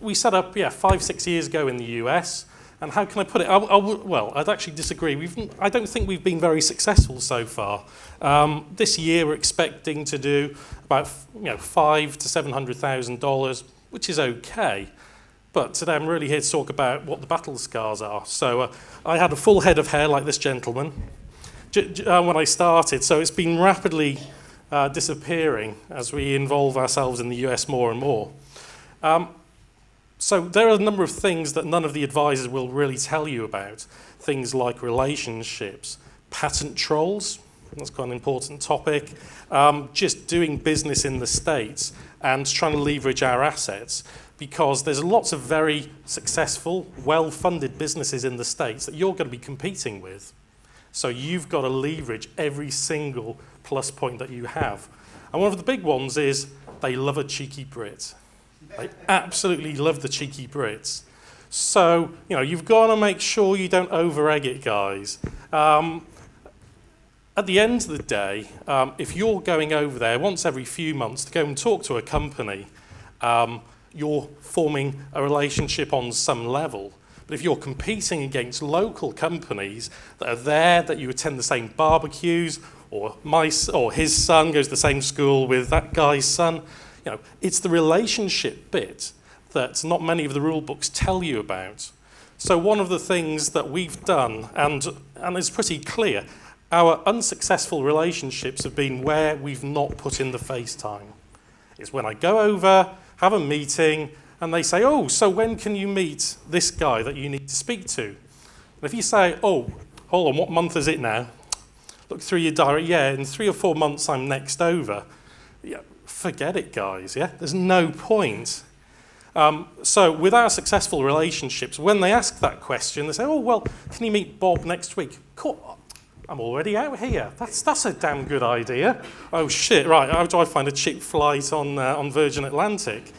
we set up, 5, 6 years ago in the US. And how can I put it? Well, I'd actually disagree. I don't think we've been very successful so far. This year we're expecting to do about $500,000 to $700,000, which is okay. But today I'm really here to talk about what the battle scars are. So I had a full head of hair like this gentleman when I started. So it's been rapidly disappearing as we involve ourselves in the US more and more. So there are a number of things that none of the advisors will really tell you about. Things like relationships, patent trolls, that's quite an important topic, just doing business in the States and trying to leverage our assets, because there's lots of very successful, well-funded businesses in the States that you're going to be competing with. So you've got to leverage every single plus point that you have. And one of the big ones is they love a cheeky Brit. They absolutely love the cheeky Brits. So, you've got to make sure you don't over-egg it, guys. At the end of the day, if you're going over there once every few months to go and talk to a company, you're forming a relationship on some level. But if you're competing against local companies that are there, that you attend the same barbecues, or his son goes to the same school with that guy's son, it's the relationship bit that not many of the rule books tell you about. So one of the things that we've done, and it's pretty clear, our unsuccessful relationships have been where we've not put in the FaceTime. It's when I go over, have a meeting, and they say, oh, so when can you meet this guy that you need to speak to? And if you say, oh, hold on, what month is it now? Look through your diary, in 3 or 4 months I'm next over. Forget it, guys, There's no point. So with our successful relationships, when they ask that question, they say, oh, well, can you meet Bob next week? Cool. I'm already out here. That's a damn good idea. Oh, shit, right, how do I find a cheap flight on Virgin Atlantic?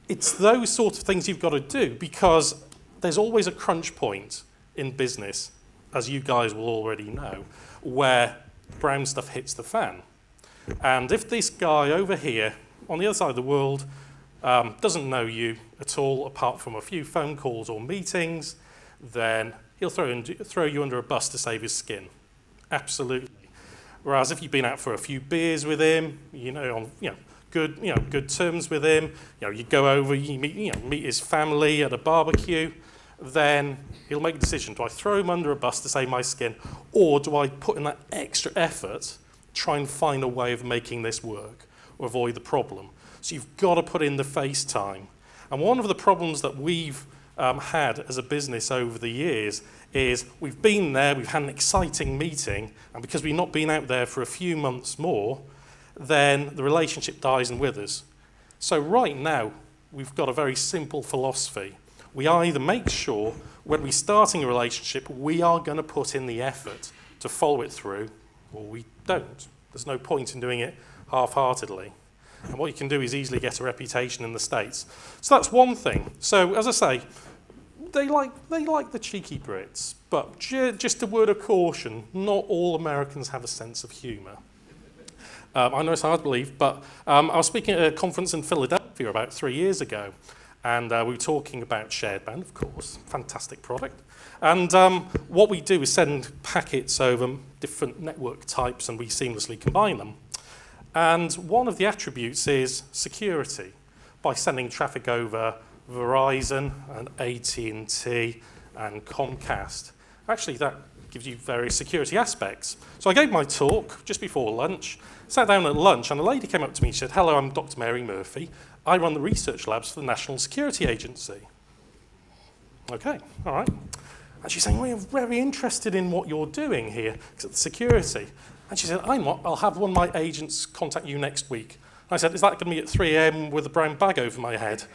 It's those sort of things you've got to do, because there's always a crunch point in business, as you guys will already know, where brown stuff hits the fan. And if this guy over here, on the other side of the world, doesn't know you at all, apart from a few phone calls or meetings, then he'll throw you under a bus to save his skin. Absolutely. Whereas if you've been out for a few beers with him, on good terms with him, you go over, you meet his family at a barbecue, then he'll make a decision. Do I throw him under a bus to save my skin, or do I put in that extra effort, try and find a way of making this work or avoid the problem? So you've got to put in the FaceTime. And one of the problems that we've had as a business over the years is we've been there, we've had an exciting meeting, and because we've not been out there for a few months more, then the relationship dies and withers. So right now, we've got a very simple philosophy. We either make sure when we're starting a relationship, we are going to put in the effort to follow it through, or we don't. There's no point in doing it half-heartedly. And what you can do is easily get a reputation in the States. So that's one thing. So as I say, they like the cheeky Brits, but just a word of caution, not all Americans have a sense of humour. I know it's hard to believe, but I was speaking at a conference in Philadelphia about 3 years ago, and we were talking about SharedBand, of course, fantastic product. And what we do is send packets over different network types, and we seamlessly combine them. And one of the attributes is security, by sending traffic over Verizon and AT&T and Comcast. Actually, that gives you various security aspects. So I gave my talk just before lunch, sat down at lunch, and a lady came up to me and said, hello, I'm Dr. Mary Murphy. I run the research labs for the National Security Agency. Okay, all right. And she's saying, we're very interested in what you're doing here, because of the security. And she said, I'll have one of my agents contact you next week. And I said, is that going to be at 3 a.m. with a brown bag over my head?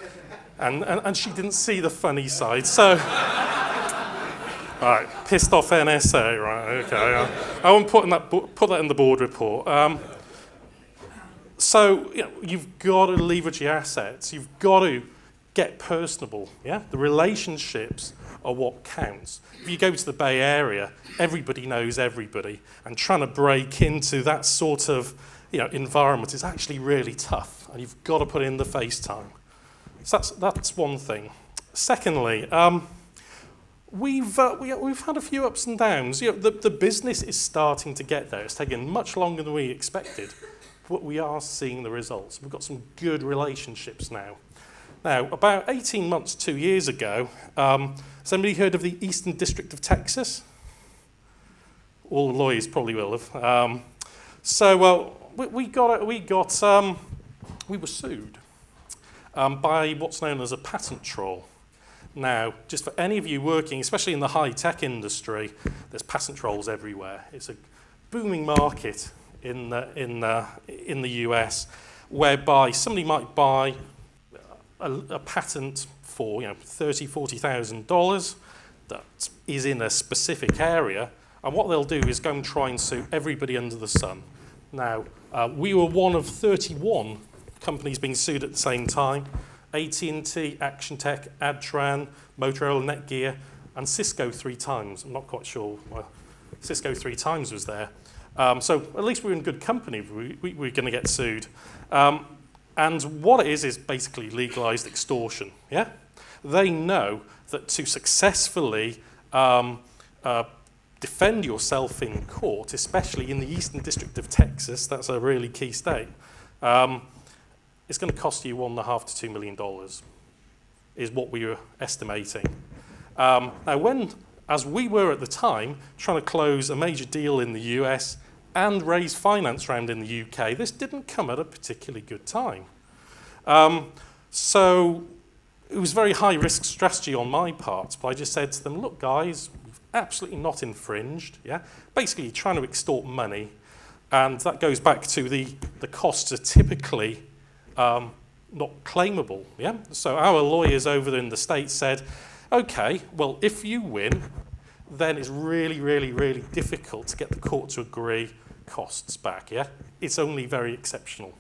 And she didn't see the funny side. So, all right, pissed off NSA, right, okay. I won't put that in the board report. So, you've got to leverage your assets. You've got to get personable, yeah? The relationships are what counts. If you go to the Bay Area, everybody knows everybody, and trying to break into that sort of environment is actually really tough, and you've got to put in the FaceTime. So that's one thing. Secondly, we've had a few ups and downs. You know, the business is starting to get there. It's taken much longer than we expected, but we are seeing the results. We've got some good relationships now. Now, about 18 months, 2 years ago, has anybody heard of the Eastern District of Texas? All the lawyers probably will have. We were sued by what's known as a patent troll. Now, just for any of you working, especially in the high-tech industry, there's patent trolls everywhere. It's a booming market in the US, whereby somebody might buy a patent for $30,000, $40,000 that is in a specific area, and what they'll do is go and try and sue everybody under the sun. Now, we were one of 31 companies being sued at the same time. AT&T, Action Tech, Adtran, Motorola, Netgear, and Cisco 3 times. I'm not quite sure why Cisco 3 times was there. So at least we're in good company if we're going to get sued. And what it is basically legalized extortion. Yeah, they know that to successfully defend yourself in court, especially in the Eastern District of Texas, that's a really key state, it's going to cost you $1.5 to $2 million, is what we were estimating. Now, as we were at the time, trying to close a major deal in the US and raise finance round in the UK, this didn't come at a particularly good time. So it was very high-risk strategy on my part, but I just said to them, look, guys, we've absolutely not infringed. Yeah, basically trying to extort money, and that goes back to the costs are typically not claimable. Yeah, so our lawyers over in the States said, okay, well, if you win, then it's really, really, really difficult to get the court to agree costs back. Yeah, it's only very exceptional.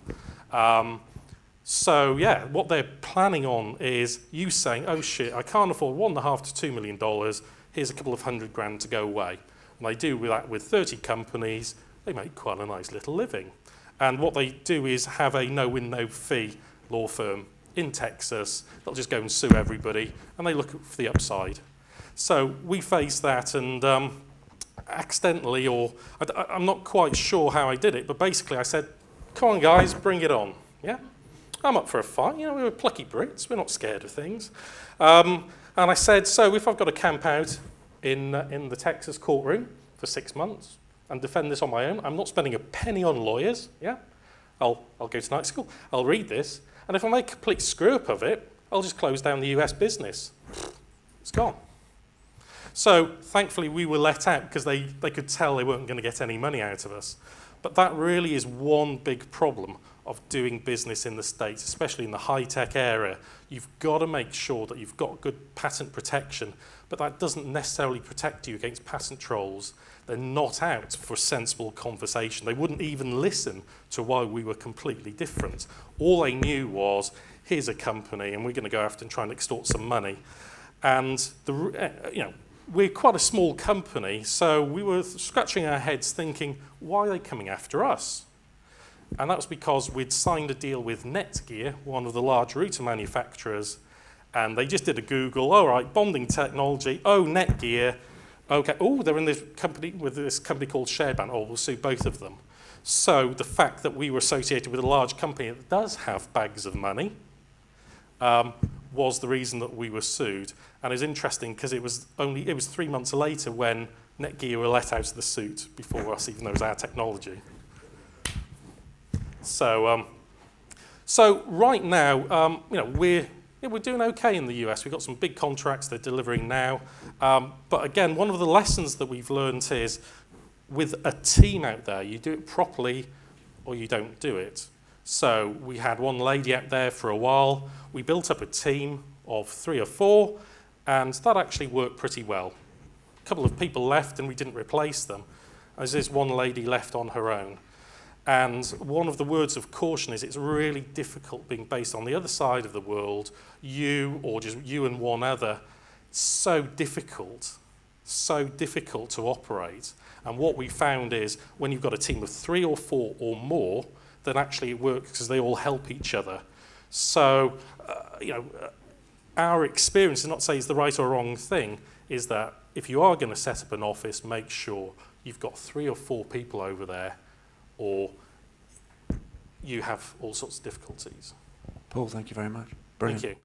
So yeah, what they're planning on is you saying, oh shit, I can't afford $1.5 to $2 million. Here's a couple of $100,000 to go away. And they do that with 30 companies. They make quite a nice little living. And what they do is have a no-win, no-fee law firm in Texas. They'll just go and sue everybody, and they look for the upside. So we faced that, and accidentally, or I'm not quite sure how I did it, but basically I said, come on, guys, bring it on. Yeah, I'm up for a fight. You know, we were plucky Brits. We're not scared of things. And I said, so if I've got to camp out in the Texas courtroom for 6 months, and defend this on my own, I'm not spending a penny on lawyers. Yeah, I'll go to night school, I'll read this, and if I make a complete screw up of it, I'll just close down the US business. It's gone. So thankfully we were let out because they could tell they weren't going to get any money out of us. But that really is one big problem of doing business in the States, especially in the high-tech area. You've got to make sure that you've got good patent protection, but that doesn't necessarily protect you against patent trolls. They're not out for sensible conversation. They wouldn't even listen to why we were completely different. All they knew was, here's a company, and we're going to go after and try and extort some money. And we're quite a small company, so we were scratching our heads thinking, why are they coming after us? And that was because we'd signed a deal with Netgear, one of the large router manufacturers, and they just did a Google, all right, bonding technology, oh, Netgear, okay, oh, they're in this company with this company called Shareband, oh, we'll sue both of them. So the fact that we were associated with a large company that does have bags of money was the reason that we were sued. And it's interesting because it was 3 months later when Netgear were let out of the suit before us, even though it was our technology. So, so right now, we're doing okay in the US. We've got some big contracts they're delivering now. But again, one of the lessons that we've learned is with a team out there, you do it properly or you don't do it. So we had one lady out there for a while. We built up a team of 3 or 4, and that actually worked pretty well. A couple of people left and we didn't replace them. As this one lady left on her own. And one of the words of caution is it's really difficult being based on the other side of the world, you or just you and one other. It's so difficult to operate. And what we found is when you've got a team of 3 or 4 or more, then actually it works because they all help each other. So, our experience, and not to say it's the right or wrong thing, is that if you are going to set up an office, make sure you've got 3 or 4 people over there, or you have all sorts of difficulties. Paul, thank you very much. Brilliant. Thank you.